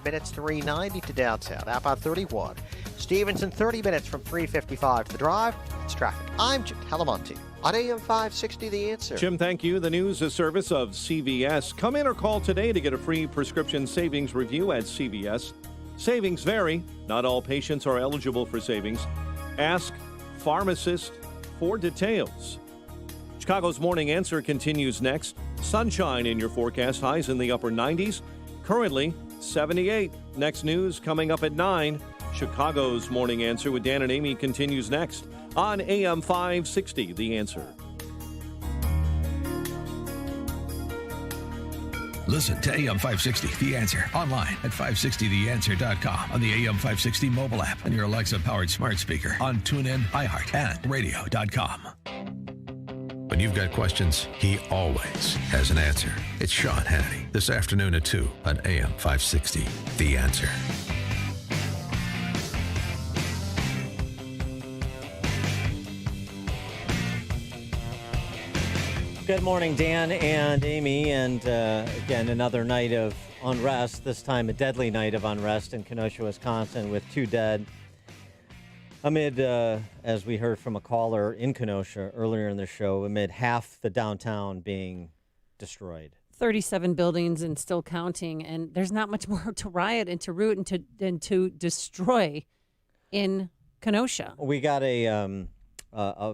minutes, 390 to downtown. Outbound 31. Stevenson, 30 minutes from 355 to the drive. It's traffic. I'm Jim Talamonte on AM 560, The Answer. Jim, thank you. The news is service of CVS. Come in or call today to get a free prescription savings review at CVS. Savings vary. Not all patients are eligible for savings. Ask pharmacist for details. Chicago's Morning Answer continues next. Sunshine in your forecast. Highs in the upper 90s. Currently 78. Next news coming up at 9. Chicago's Morning Answer with Dan and Amy continues next on AM 560, The Answer. Listen to AM 560, The Answer, online at 560theanswer.com, on the AM 560 mobile app, on your Alexa-powered smart speaker, on TuneIn, iHeart, and radio.com. When you've got questions, he always has an answer. It's Sean Hannity, this afternoon at 2 on AM 560, The Answer. Good morning, Dan and Amy, and again, another night of unrest, this time a deadly night of unrest in Kenosha, Wisconsin, with 2 dead amid, as we heard from a caller in Kenosha earlier in the show, amid half the downtown being destroyed. 37 buildings and still counting, and there's not much more to riot and to root and to destroy in Kenosha. We got a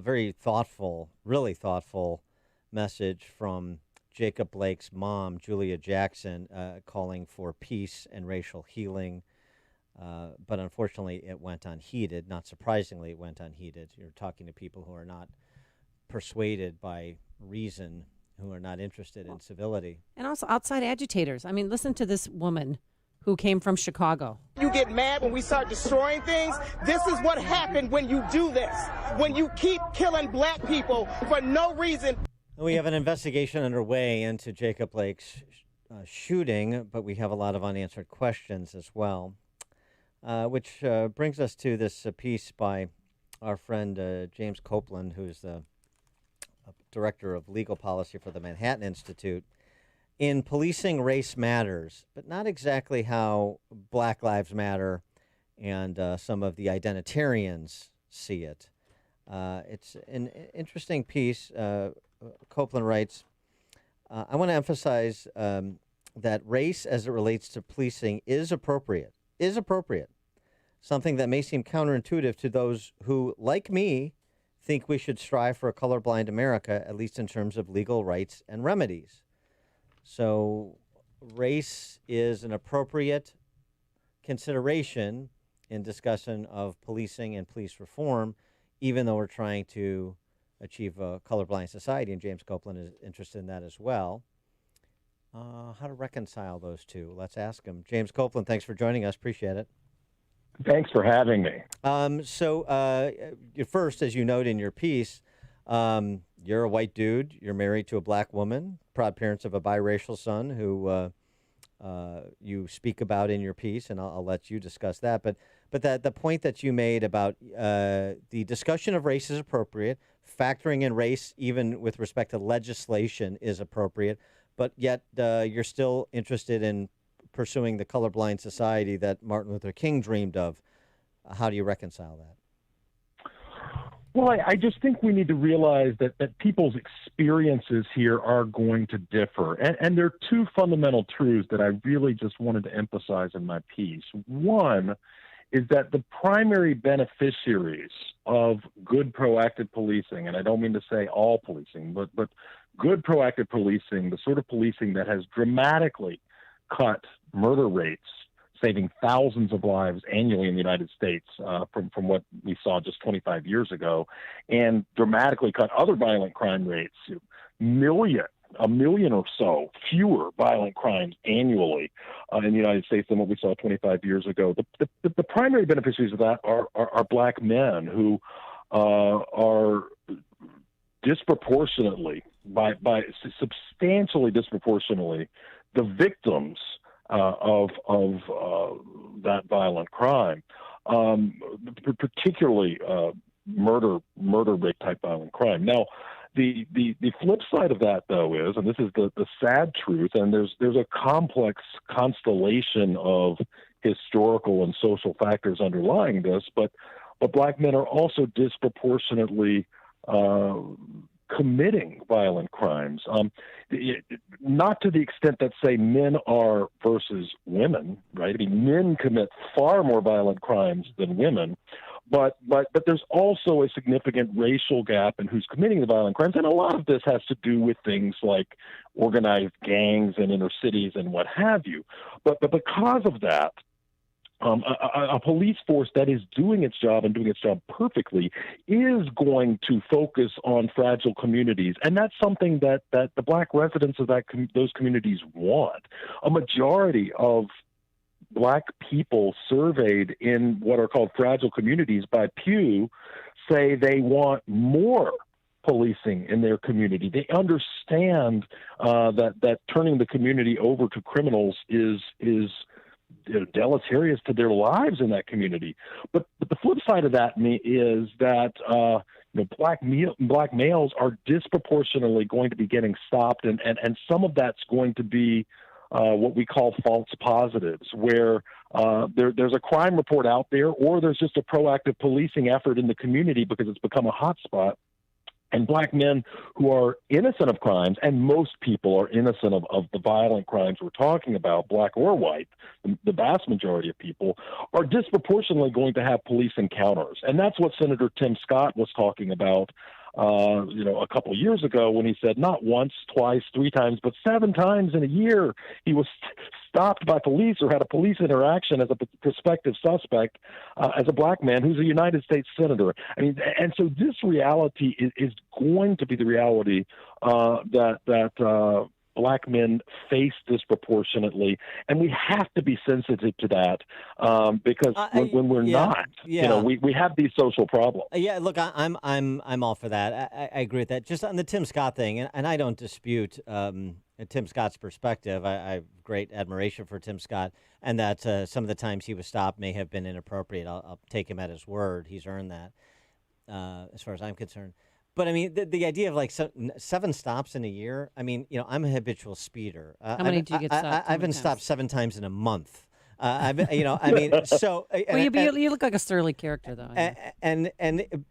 very thoughtful, really thoughtful message from Jacob Blake's mom, Julia Jackson, calling for peace and racial healing. But unfortunately, it went unheeded. Not surprisingly, it went unheeded. You're talking to people who are not persuaded by reason, who are not interested in civility. And also outside agitators. I mean, listen to this woman who came from Chicago. You get mad when we start destroying things. This is what happened when you do this. When you keep killing black people for no reason. We have an investigation underway into Jacob Blake's shooting, but we have a lot of unanswered questions as well, which brings us to this piece by our friend James Copland, who's the director of legal policy for the Manhattan Institute. In Policing Race Matters, but not exactly how Black Lives Matter and some of the identitarians see it. It's an interesting piece. Copland writes, I want to emphasize that race as it relates to policing is appropriate, something that may seem counterintuitive to those who, like me, think we should strive for a colorblind America, at least in terms of legal rights and remedies. So race is an appropriate consideration in discussion of policing and police reform, even though we're trying to achieve a colorblind society, and James Copland is interested in that as well. How to reconcile those two? Let's ask him. James Copland, thanks for joining us. Appreciate it. Thanks for having me. First, as you note in your piece, you're a white dude. You're married to a black woman, proud parents of a biracial son who you speak about in your piece, and I'll let you discuss that. But the point that you made about the discussion of race is appropriate, factoring in race even with respect to legislation is appropriate, but yet you're still interested in pursuing the colorblind society that Martin Luther King dreamed of. How do you reconcile that? Well, I just think we need to realize that people's experiences here are going to differ. And there are 2 fundamental truths that I really just wanted to emphasize in my piece. One is that the primary beneficiaries of good proactive policing, and I don't mean to say all policing, but good proactive policing, the sort of policing that has dramatically cut murder rates, saving thousands of lives annually in the United States from what we saw just 25 years ago, and dramatically cut other violent crime rates, a million or so fewer violent crimes annually in the United States than what we saw 25 years ago. The primary beneficiaries of that are black men who are disproportionately, by substantially disproportionately, the victims of that violent crime, particularly murder rate type violent crime. Now, The flip side of that, though, is, and this is the sad truth, and there's a complex constellation of historical and social factors underlying this, but black men are also disproportionately committing violent crimes, not to the extent that, say, men are versus women, right? I mean, men commit far more violent crimes than women, but there's also a significant racial gap in who's committing the violent crimes, and a lot of this has to do with things like organized gangs in inner cities and what have you. But because of that, a police force that is doing its job and doing its job perfectly is going to focus on fragile communities. And that's something that the black residents of those communities want. A majority of black people surveyed in what are called fragile communities by Pew say they want more policing in their community. They understand that turning the community over to criminals is deleterious to their lives in that community. But the flip side of that is that black males are disproportionately going to be getting stopped, and some of that's going to be what we call false positives, where there's a crime report out there, or there's just a proactive policing effort in the community because it's become a hot spot. And black men who are innocent of crimes, and most people are innocent of the violent crimes we're talking about, black or white, the vast majority of people, are disproportionately going to have police encounters. And that's what Senator Tim Scott was talking about a couple years ago when he said not once, twice, 3 times, but 7 times in a year he was stopped by police or had a police interaction as a prospective suspect as a black man who's a United States senator. I mean, and so this reality is going to be the reality that black men face disproportionately, and we have to be sensitive to that because when we're not, we have these social problems. Look, I'm all for that. I agree with that. Just on the Tim Scott thing, and I don't dispute Tim Scott's perspective. I have great admiration for Tim Scott, and that some of the times he was stopped may have been inappropriate. I'll take him at his word. He's earned that, as far as I'm concerned. But I mean, the idea of like 7 stops in a year. I mean, I'm a habitual speeder. How many do you get stopped? I've been stopped 7 times in a month. I mean, so. Well, you look like a surly character, though.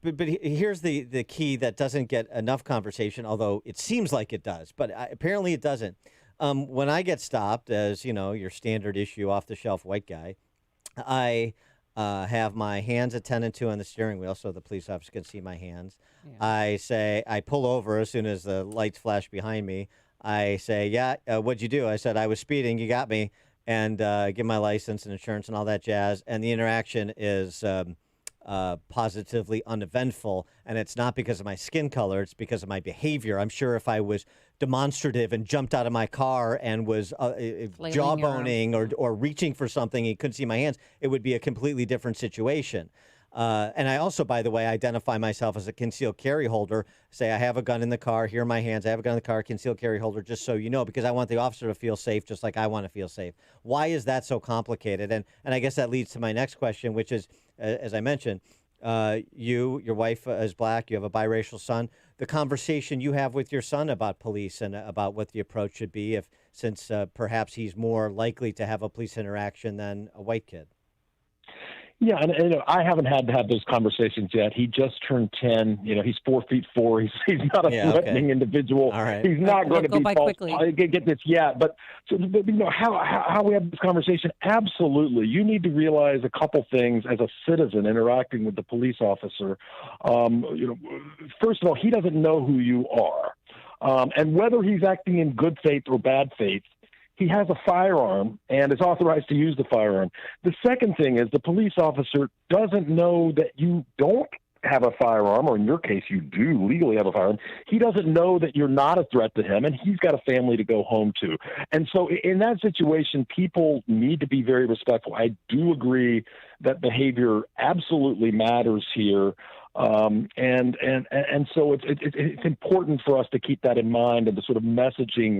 But here's the key that doesn't get enough conversation, although it seems like it does, but apparently it doesn't. When I get stopped, as your standard issue off the shelf white guy, I have my hands attended to on the steering wheel so the police officer can see my hands. Yeah. I pull over as soon as the lights flash behind me. I say, what'd you do? I said, I was speeding. You got me. And give my license and insurance and all that jazz. And the interaction is positively uneventful. And it's not because of my skin color. It's because of my behavior. I'm sure if I was demonstrative and jumped out of my car and was jawboning or reaching for something, he couldn't see my hands, it would be a completely different situation. And I also, by the way, identify myself as a concealed carry holder. Say I have a gun in the car. Here are my hands. I have a gun in the car, concealed carry holder, just so you know, because I want the officer to feel safe just like I want to feel safe. Why is that so complicated? And I guess that leads to my next question, which is, as I mentioned, your wife is black. You have a biracial son. The conversation you have with your son about police and about what the approach should be, since perhaps he's more likely to have a police interaction than a white kid. Yeah, and I haven't had to have those conversations yet. He just turned 10. He's 4'4". He's not a threatening individual. All right. He's not going to be false. Quickly. I get this, but how we have this conversation? Absolutely, you need to realize a couple things as a citizen interacting with the police officer. First of all, he doesn't know who you are, and whether he's acting in good faith or bad faith. He has a firearm and is authorized to use the firearm. The second thing is the police officer doesn't know that you don't have a firearm, or in your case, you do legally have a firearm. He doesn't know that you're not a threat to him, and he's got a family to go home to. And so in that situation, people need to be very respectful. I do agree that behavior absolutely matters here. And so it's important for us to keep that in mind and the sort of messaging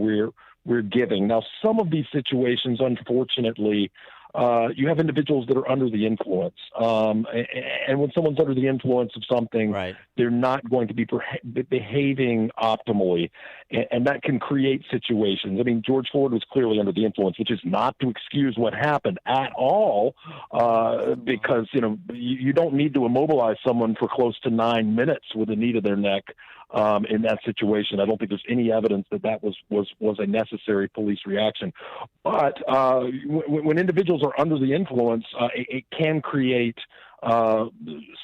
we're giving. Now, some of these situations, unfortunately, you have individuals that are under the influence. And when someone's under the influence of something, Right. they're not going to be behaving optimally. And that can create situations. I mean, George Floyd was clearly under the influence, which is not to excuse what happened at all, because, you don't need to immobilize someone for close to 9 minutes with a knee to their neck. In that situation, I don't think there's any evidence that was a necessary police reaction. But when individuals are under the influence, it can create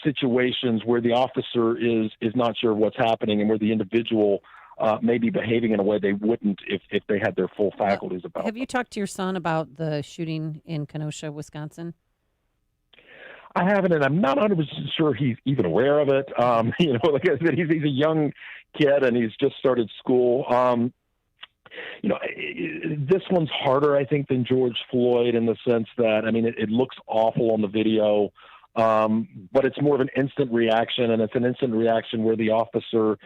situations where the officer is not sure what's happening and where the individual may be behaving in a way they wouldn't if they had their full faculties about Have them. you talked to your son about the shooting in Kenosha, Wisconsin? I haven't, and I'm not 100% sure he's even aware of it. Like I said, he's a young kid and he's just started school. This one's harder, I think, than George Floyd in the sense that, it looks awful on the video, but it's more of an instant reaction, and it's an instant reaction where the officer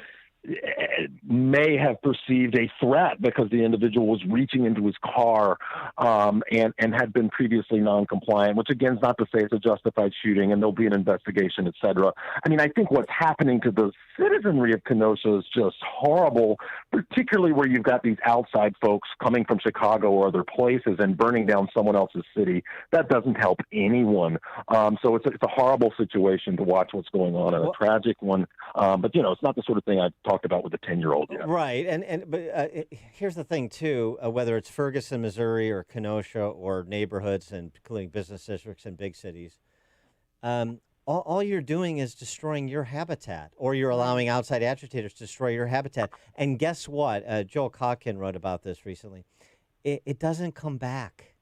may have perceived a threat because the individual was reaching into his car and had been previously non-compliant, which again is not to say it's a justified shooting and there'll be an investigation, et cetera. I think what's happening to the citizenry of Kenosha is just horrible, particularly where you've got these outside folks coming from Chicago or other places and burning down someone else's city. That doesn't help anyone. So it's a horrible situation to watch what's going on, and a tragic one. But it's not the sort of thing I've talked about with a 10-year-old yet. Right, but here's the thing too: whether it's Ferguson, Missouri, or Kenosha, or neighborhoods, and including business districts in big cities, all you're doing is destroying your habitat, or you're allowing outside agitators to destroy your habitat. And guess what? Joel Kotkin wrote about this recently. It doesn't come back.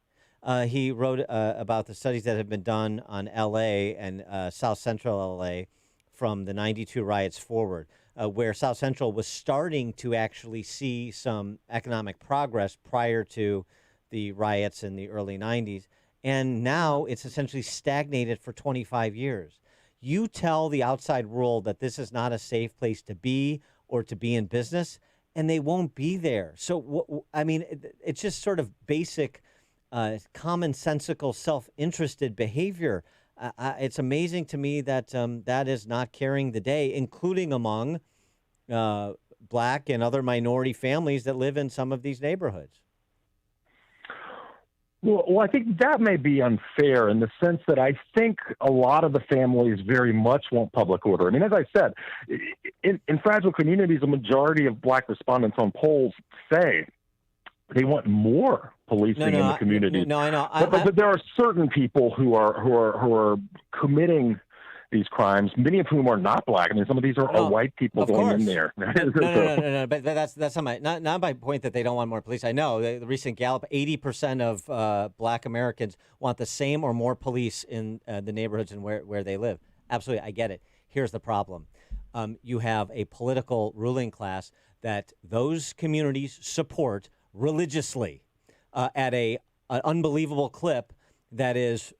He wrote about the studies that have been done on L.A. and South Central L.A. from the 92 riots forward, where South Central was starting to actually see some economic progress prior to the riots in the early 90s. And now it's essentially stagnated for 25 years. You tell the outside world that this is not a safe place to be or to be in business, and they won't be there. So, it's just sort of basic, commonsensical, self-interested behavior. It's amazing to me that that is not carrying the day, including among Black and other minority families that live in some of these neighborhoods. Well, I think that may be unfair in the sense that I think a lot of the families very much want public order. As I said, in fragile communities, a majority of Black respondents on polls say they want more policing in the community. No, I know. But there are certain people who are committing these crimes, many of whom are not Black. Some of these are white people going in there. No. But that's not my point that they don't want more police. I know the recent Gallup, 80% of Black Americans want the same or more police in the neighborhoods and where they live. Absolutely, I get it. Here's the problem. You have a political ruling class that those communities support religiously at an unbelievable clip that is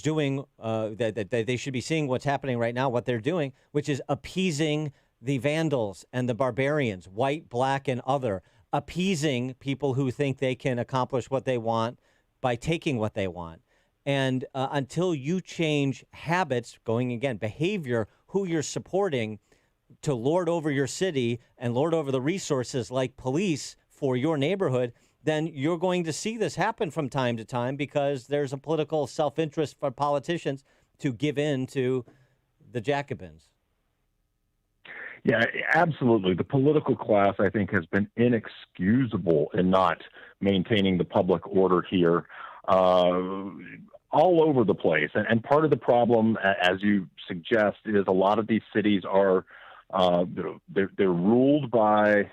doing that they should be seeing what's happening right now, what they're doing, which is appeasing the vandals and the barbarians, white, Black, and other, appeasing people who think they can accomplish what they want by taking what they want. And until you change habits, behavior, who you're supporting to lord over your city and lord over the resources like police for your neighborhood, then you're going to see this happen from time to time because there's a political self-interest for politicians to give in to the Jacobins. Yeah, absolutely. The political class, I think, has been inexcusable in not maintaining the public order here all over the place. And part of the problem, as you suggest, is a lot of these cities are they're ruled by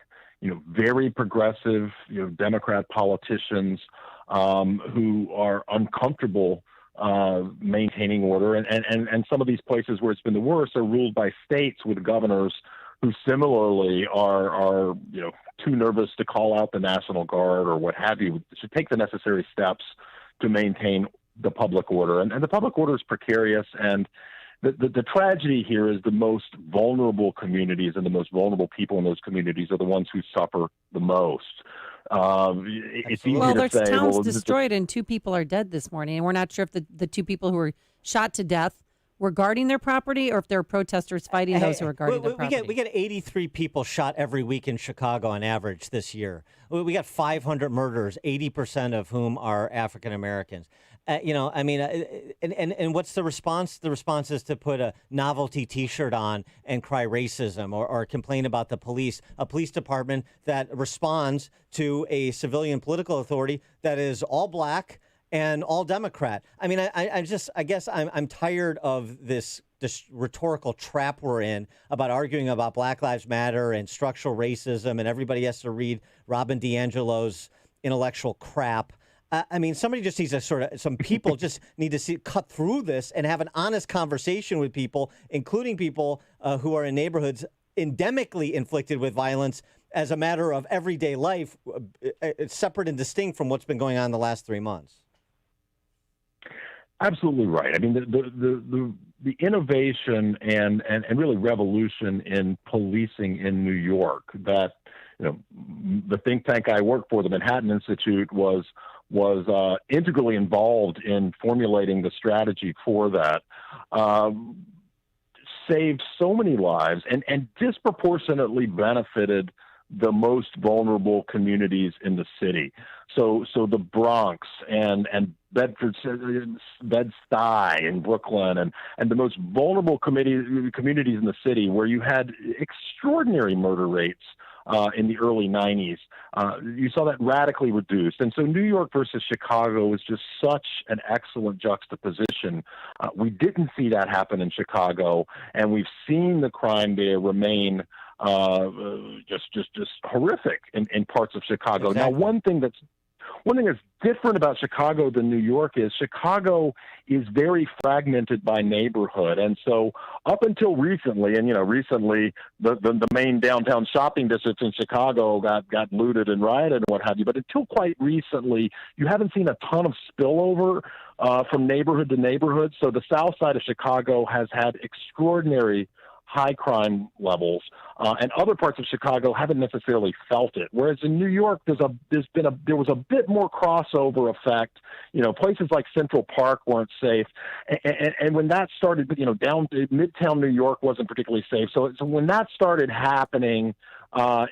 very progressive, Democrat politicians who are uncomfortable maintaining order. And some of these places where it's been the worst are ruled by states with governors who similarly are too nervous to call out the National Guard or what have you, should take the necessary steps to maintain the public order. And the public order is precarious, and the tragedy here is the most vulnerable communities and the most vulnerable people in those communities are the ones who suffer the most. It's easy Well, to there's say, towns well, destroyed and 2 people are dead this morning, and we're not sure if the 2 people who were shot to death were guarding their property or if they're protesters fighting those who are guarding their property. We get 83 people shot every week in Chicago on average this year. We got 500 murders, 80% of whom are African Americans. And what's the response? The response is to put a novelty T-shirt on and cry racism or complain about the police, a police department that responds to a civilian political authority that is all black and all Democrat. I mean, I guess I'm tired of this rhetorical trap we're in about arguing about Black Lives Matter and structural racism, and everybody has to read Robin DiAngelo's intellectual crap. I mean, somebody just needs to some people just need to cut through this and have an honest conversation with people, including people who are in neighborhoods endemically inflicted with violence as a matter of everyday life, separate and distinct from what's been going on the last 3 months. Absolutely right. I mean, the innovation and really revolution in policing in New York that, the think tank I work for, the Manhattan Institute, was integrally involved in formulating the strategy for that, saved so many lives and disproportionately benefited the most vulnerable communities in the city. So the Bronx and Bed-Stuy in Brooklyn and the most vulnerable communities in the city, where you had extraordinary murder rates in the early 90s, you saw that radically reduced. And so New York versus Chicago was just such an excellent juxtaposition. We didn't see that happen in Chicago, and we've seen the crime there remain just horrific in parts of Chicago. Exactly. Now, one thing that's different about Chicago than New York is Chicago is very fragmented by neighborhood. And so up until recently, recently the main downtown shopping districts in Chicago got looted and rioted and what have you. But until quite recently, you haven't seen a ton of spillover from neighborhood to neighborhood. So the south side of Chicago has had extraordinary high crime levels, and other parts of Chicago haven't necessarily felt it. Whereas in New York, there was a bit more crossover effect. Places like Central Park weren't safe, and when that started, down Midtown New York wasn't particularly safe. So when that started happening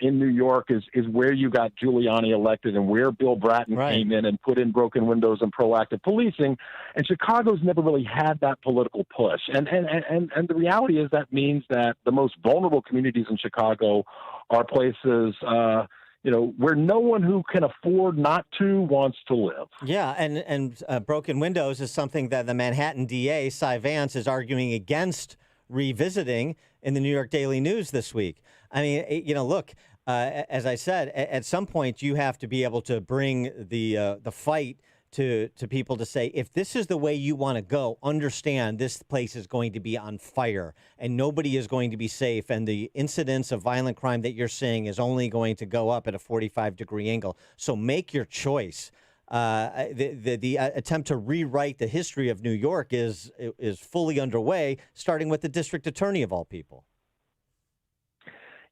in New York is where you got Giuliani elected and where Bill Bratton came in and put in broken windows and proactive policing. And Chicago's never really had that political push. And the reality is that means that the most vulnerable communities in Chicago are places where no one who can afford not to wants to live. Yeah, and broken windows is something that the Manhattan DA, Cy Vance, is arguing against revisiting in the New York Daily News this week. I mean, look, as I said, at some point you have to be able to bring the fight to people to say, if this is the way you want to go, understand this place is going to be on fire and nobody is going to be safe. And the incidence of violent crime that you're seeing is only going to go up at a 45-degree angle. So make your choice. The attempt to rewrite the history of New York is fully underway, starting with the district attorney of all people.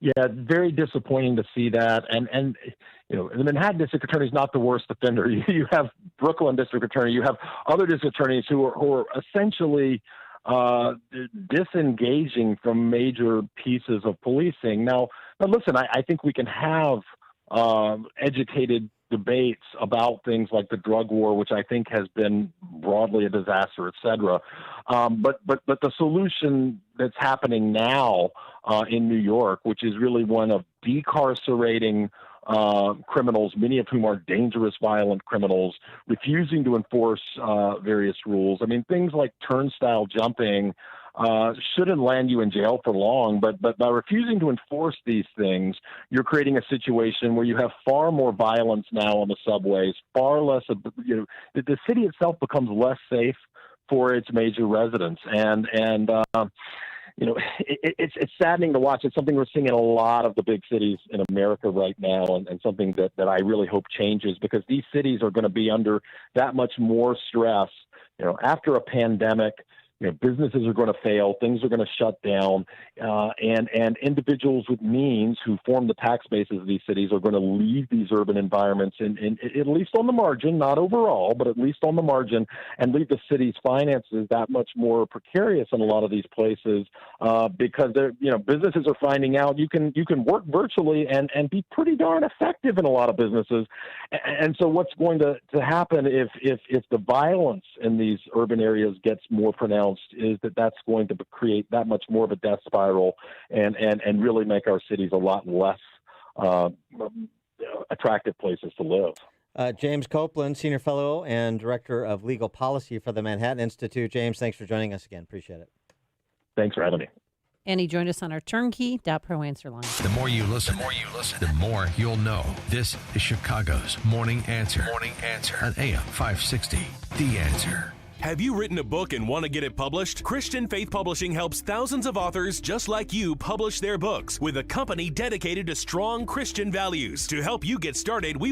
Yeah, very disappointing to see that. And the Manhattan district attorney is not the worst offender. You have Brooklyn district attorney. You have other district attorneys who are essentially disengaging from major pieces of policing. Now listen, I think we can have educated debates about things like the drug war, which I think has been broadly a disaster, et cetera. But the solution that's happening now in New York, which is really one of decarcerating criminals, many of whom are dangerous, violent criminals, refusing to enforce various rules. I mean, things like turnstile jumping shouldn't land you in jail for long, but by refusing to enforce these things, you're creating a situation where you have far more violence now on the subways, far less of, the city itself becomes less safe for its major residents. And it's saddening to watch. It's something we're seeing in a lot of the big cities in America right now, and something that I really hope changes, because these cities are going to be under that much more stress, after a pandemic. businesses are going to fail, things are going to shut down, and individuals with means who form the tax bases of these cities are going to leave these urban environments, in at least on the margin, not overall, but at least on the margin, and leave the city's finances that much more precarious in a lot of these places because businesses are finding out you can work virtually and be pretty darn effective in a lot of businesses. And so what's going to happen if the violence in these urban areas gets more pronounced is that's going to create that much more of a death spiral and really make our cities a lot less attractive places to live. James Copland, Senior Fellow and Director of Legal Policy for the Manhattan Institute. James, thanks for joining us again. Appreciate it. Thanks for having me. And he joined us on our turnkey.pro answer line. The more you listen, the more you'll know. This is Chicago's Morning Answer. Morning Answer on AM 560. The Answer. Have you written a book and want to get it published? Christian Faith Publishing helps thousands of authors just like you publish their books with a company dedicated to strong Christian values. To help you get started, we